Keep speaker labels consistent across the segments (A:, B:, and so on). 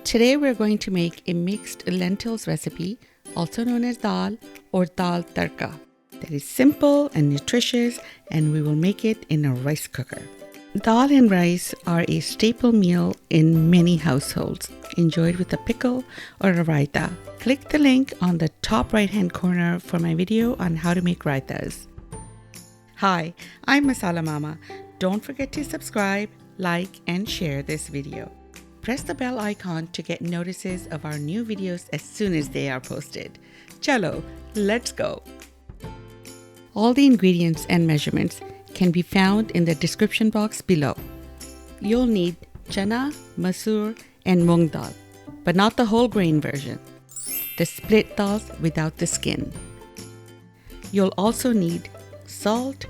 A: Today we're going to make a mixed lentils recipe, also known as dal or dal tadka, that is simple and nutritious, and we will make it in a rice cooker. Dal and rice are a staple meal in many households, enjoyed with a pickle or a raita. Click the link on the top right hand corner for my video on how to make raitas. Hi, I'm Masala Mama. Don't forget to subscribe, like, and share this video. Press the bell icon to get notices of our new videos as soon as they are posted. Chalo, let's go! All the ingredients and measurements can be found in the description box below. You'll need chana, masoor, and mung dal, but not the whole grain version. The split dals without the skin. You'll also need salt,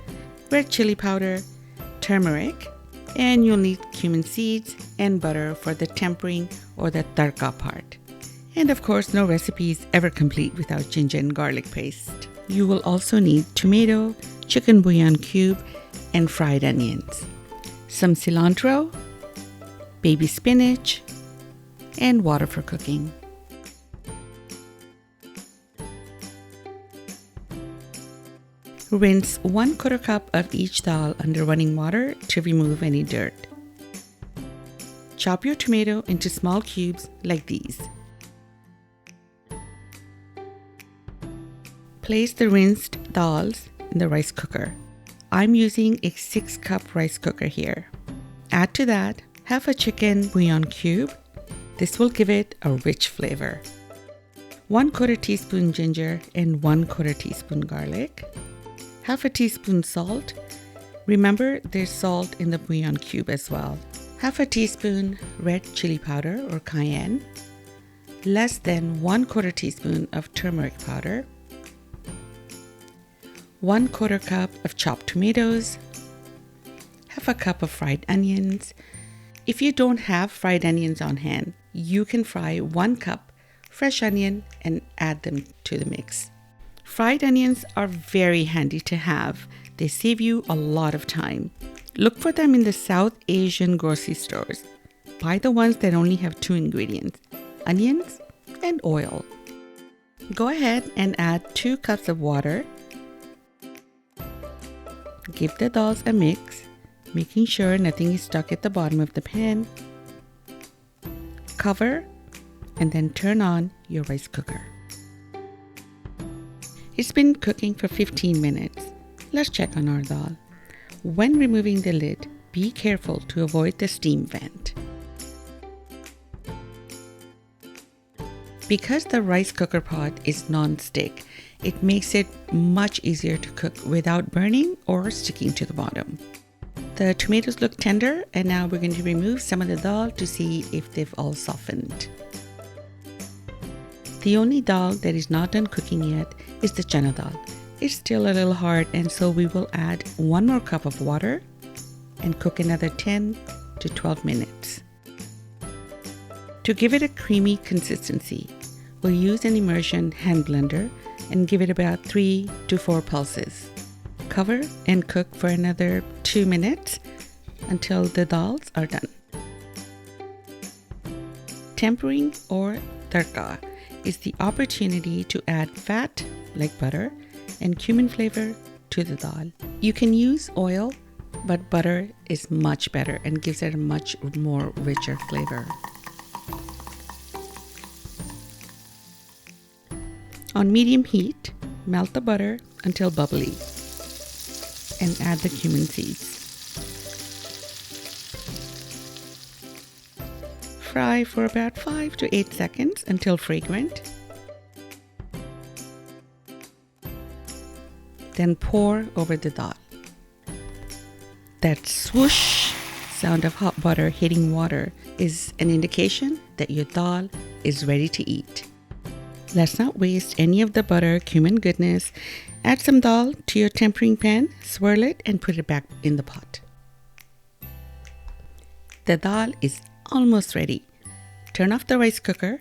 A: red chili powder, turmeric, and you'll need cumin seeds and butter for the tempering or the tadka part. And of course, no recipe is ever complete without ginger and garlic paste. You will also need tomato, chicken bouillon cube, and fried onions, some cilantro, baby spinach, and water for cooking. Rinse 1/4 cup of each dal under running water to remove any dirt. Chop your tomato into small cubes like these. Place the rinsed dals in the rice cooker. I'm using a 6-cup rice cooker here. Add to that half a chicken bouillon cube. This will give it a rich flavor. 1/4 teaspoon ginger and 1/4 teaspoon garlic. Half a teaspoon salt. Remember, there's salt in the bouillon cube as well. Half a teaspoon red chili powder or cayenne. Less than 1/4 teaspoon of turmeric powder. 1/4 cup of chopped tomatoes. Half a cup of fried onions. If you don't have fried onions on hand, you can fry 1 cup fresh onion and add them to the mix. Fried onions are very handy to have. They save you a lot of time. Look for them in the South Asian grocery stores. Buy the ones that only have 2 ingredients, onions and oil. Go ahead and add 2 cups of water. Give the dals a mix, making sure nothing is stuck at the bottom of the pan. Cover and then turn on your rice cooker. It's been cooking for 15 minutes. Let's check on our dal. When removing the lid, be careful to avoid the steam vent. Because the rice cooker pot is non-stick, it makes it much easier to cook without burning or sticking to the bottom. The tomatoes look tender, and now we're going to remove some of the dal to see if they've all softened. The only dal that is not done cooking yet is the chana dal. It's still a little hard, and so we will add 1 more cup of water and cook another 10 to 12 minutes. To give it a creamy consistency, we'll use an immersion hand blender and give it about 3 to 4 pulses. Cover and cook for another 2 minutes until the dals are done. Tempering or tadka is the opportunity to add fat like butter and cumin flavor to the dal. You can use oil, but butter is much better and gives it a much more richer flavor. On medium heat, melt the butter until bubbly and add the cumin seeds. Fry for about 5 to 8 seconds until fragrant. Then pour over the dal. That swoosh sound of hot butter hitting water is an indication that your dal is ready to eat. Let's not waste any of the butter cumin goodness. Add some dal to your tempering pan, swirl it, and put it back in the pot. The dal is almost ready. Turn off the rice cooker.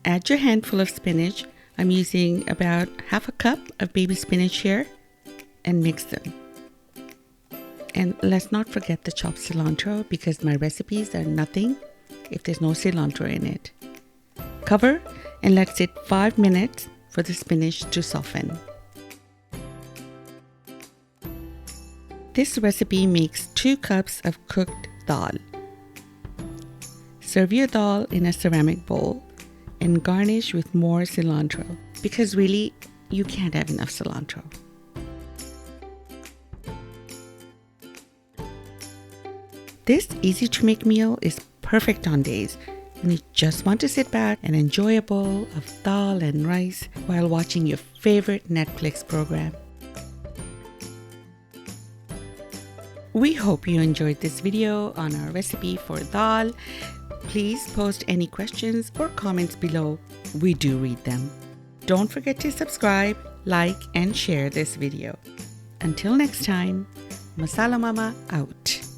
A: Add your handful of spinach. I'm using about half a cup of baby spinach here, and mix them. And let's not forget the chopped cilantro, because my recipes are nothing if there's no cilantro in it. Cover and let sit 5 minutes for the spinach to soften. This recipe makes 2 cups of cooked dal. Serve your dal in a ceramic bowl and garnish with more cilantro, because really, you can't have enough cilantro. This easy to make meal is perfect on days when you just want to sit back and enjoy a bowl of dal and rice while watching your favorite Netflix program. We hope you enjoyed this video on our recipe for dal. Please post any questions or comments below. We do read them. Don't forget to subscribe, like, and share this video. Until next time, Masala Mama out.